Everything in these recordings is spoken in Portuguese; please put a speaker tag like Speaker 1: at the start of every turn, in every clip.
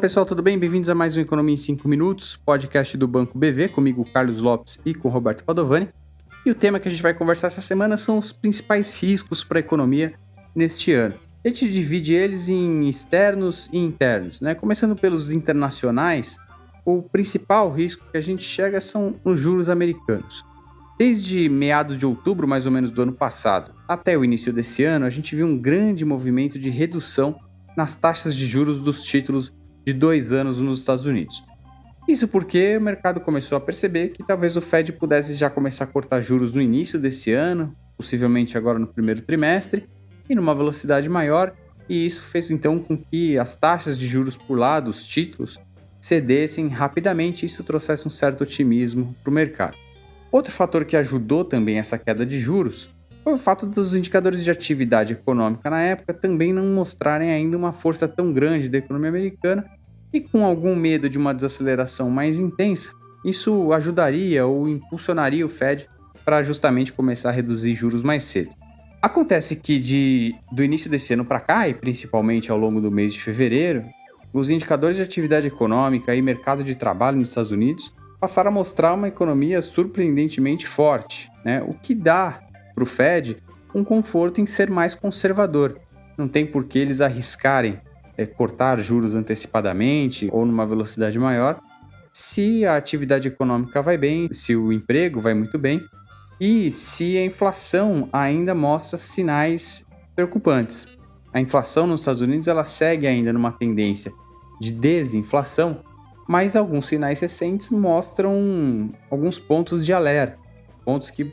Speaker 1: pessoal, tudo bem? Bem-vindos a mais um Economia em 5 Minutos, podcast do Banco BV, comigo Carlos Lopes e com Roberto Padovani. E o tema que a gente vai conversar essa semana são os principais riscos para a economia neste ano. A gente divide eles em externos e internos, né? Começando pelos internacionais, o principal risco que a gente chega são os juros americanos. Desde meados de outubro, mais ou menos, do ano passado, até o início desse ano, a gente viu um grande movimento de redução nas taxas de juros dos títulos de 2 anos nos Estados Unidos. Isso porque o mercado começou a perceber que talvez o Fed pudesse já começar a cortar juros no início desse ano, possivelmente agora no primeiro trimestre, e numa velocidade maior, e isso fez então com que as taxas de juros por lá dos títulos cedessem rapidamente e isso trouxesse um certo otimismo para o mercado. Outro fator que ajudou também essa queda de juros foi o fato dos indicadores de atividade econômica na época também não mostrarem ainda uma força tão grande da economia americana e com algum medo de uma desaceleração mais intensa, isso ajudaria ou impulsionaria o Fed para justamente começar a reduzir juros mais cedo. Acontece que do início desse ano para cá, e principalmente ao longo do mês de fevereiro, os indicadores de atividade econômica e mercado de trabalho nos Estados Unidos passaram a mostrar uma economia surpreendentemente forte, né? O que dá para o Fed um conforto em ser mais conservador. Não tem por que eles arriscarem cortar juros antecipadamente ou numa velocidade maior se a atividade econômica vai bem, se o emprego vai muito bem e se a inflação ainda mostra sinais preocupantes. A inflação nos Estados Unidos ela segue ainda numa tendência de desinflação, mas alguns sinais recentes mostram alguns pontos de alerta, pontos que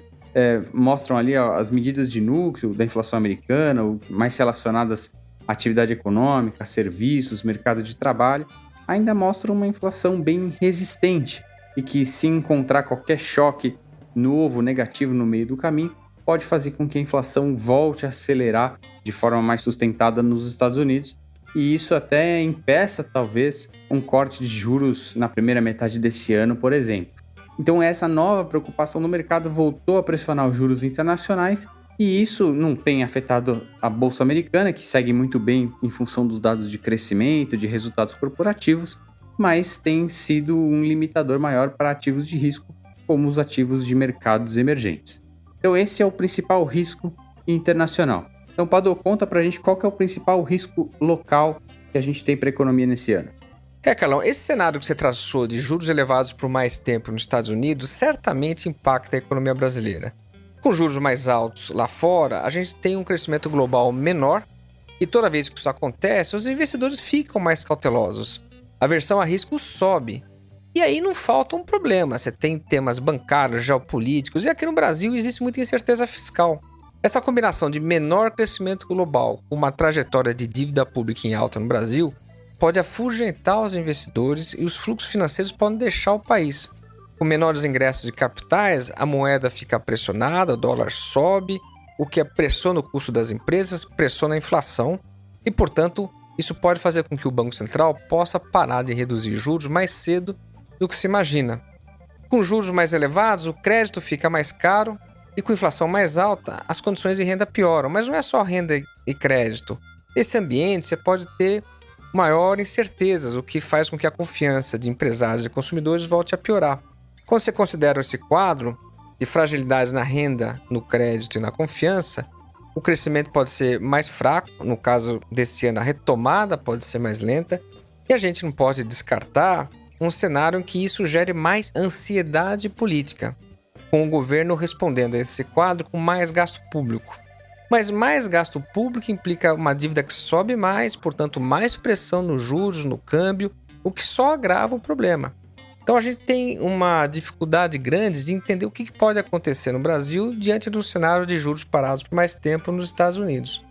Speaker 1: mostram ali as medidas de núcleo da inflação americana, mais relacionadas à atividade econômica, serviços, mercado de trabalho, ainda mostram uma inflação bem resistente e que se encontrar qualquer choque novo, negativo no meio do caminho, pode fazer com que a inflação volte a acelerar de forma mais sustentada nos Estados Unidos, e isso até impeça, talvez, um corte de juros na primeira metade desse ano, por exemplo. Então essa nova preocupação no mercado voltou a pressionar os juros internacionais, e isso não tem afetado a Bolsa Americana, que segue muito bem em função dos dados de crescimento, de resultados corporativos, mas tem sido um limitador maior para ativos de risco, como os ativos de mercados emergentes. Então esse é o principal risco internacional. Então, Pado, conta pra gente qual que é o principal risco local que a gente tem para a economia nesse ano.
Speaker 2: Carlão, esse cenário que você traçou de juros elevados por mais tempo nos Estados Unidos certamente impacta a economia brasileira. Com juros mais altos lá fora, a gente tem um crescimento global menor e toda vez que isso acontece, os investidores ficam mais cautelosos. A aversão a risco sobe. E aí não falta um problema. Você tem temas bancários, geopolíticos e aqui no Brasil existe muita incerteza fiscal. Essa combinação de menor crescimento global com uma trajetória de dívida pública em alta no Brasil pode afugentar os investidores e os fluxos financeiros podem deixar o país. Com menores ingressos de capitais, a moeda fica pressionada, o dólar sobe, o que pressiona o custo das empresas, pressiona a inflação e, portanto, isso pode fazer com que o Banco Central possa parar de reduzir juros mais cedo do que se imagina. Com juros mais elevados, o crédito fica mais caro e com inflação mais alta, as condições de renda pioram. Mas não é só renda e crédito. Nesse ambiente, você pode ter maior incertezas, o que faz com que a confiança de empresários e consumidores volte a piorar. Quando você considera esse quadro de fragilidades na renda, no crédito e na confiança, o crescimento pode ser mais fraco. No caso desse ano, a retomada pode ser mais lenta. E a gente não pode descartar um cenário em que isso gere mais ansiedade política, com o governo respondendo a esse quadro com mais gasto público. Mas mais gasto público implica uma dívida que sobe mais, portanto mais pressão nos juros, no câmbio, o que só agrava o problema. Então a gente tem uma dificuldade grande de entender o que pode acontecer no Brasil diante do cenário de juros parados por mais tempo nos Estados Unidos.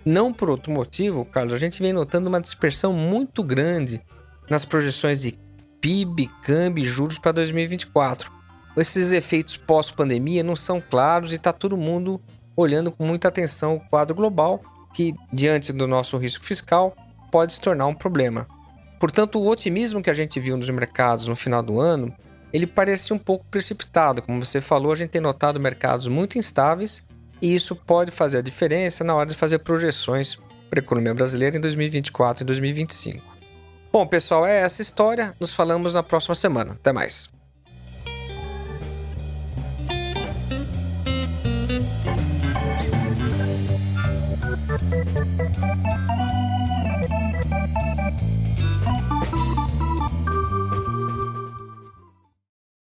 Speaker 2: Não por outro motivo, Carlos, a gente vem notando uma dispersão muito grande nas projeções de PIB, câmbio e juros para 2024. Esses efeitos pós-pandemia não são claros e está todo mundo olhando com muita atenção o quadro global, que, diante do nosso risco fiscal, pode se tornar um problema. Portanto, o otimismo que a gente viu nos mercados no final do ano, ele parecia um pouco precipitado. Como você falou, a gente tem notado mercados muito instáveis e isso pode fazer a diferença na hora de fazer projeções para a economia brasileira em 2024 e 2025. Bom, pessoal, é essa história. Nos falamos na próxima semana. Até mais.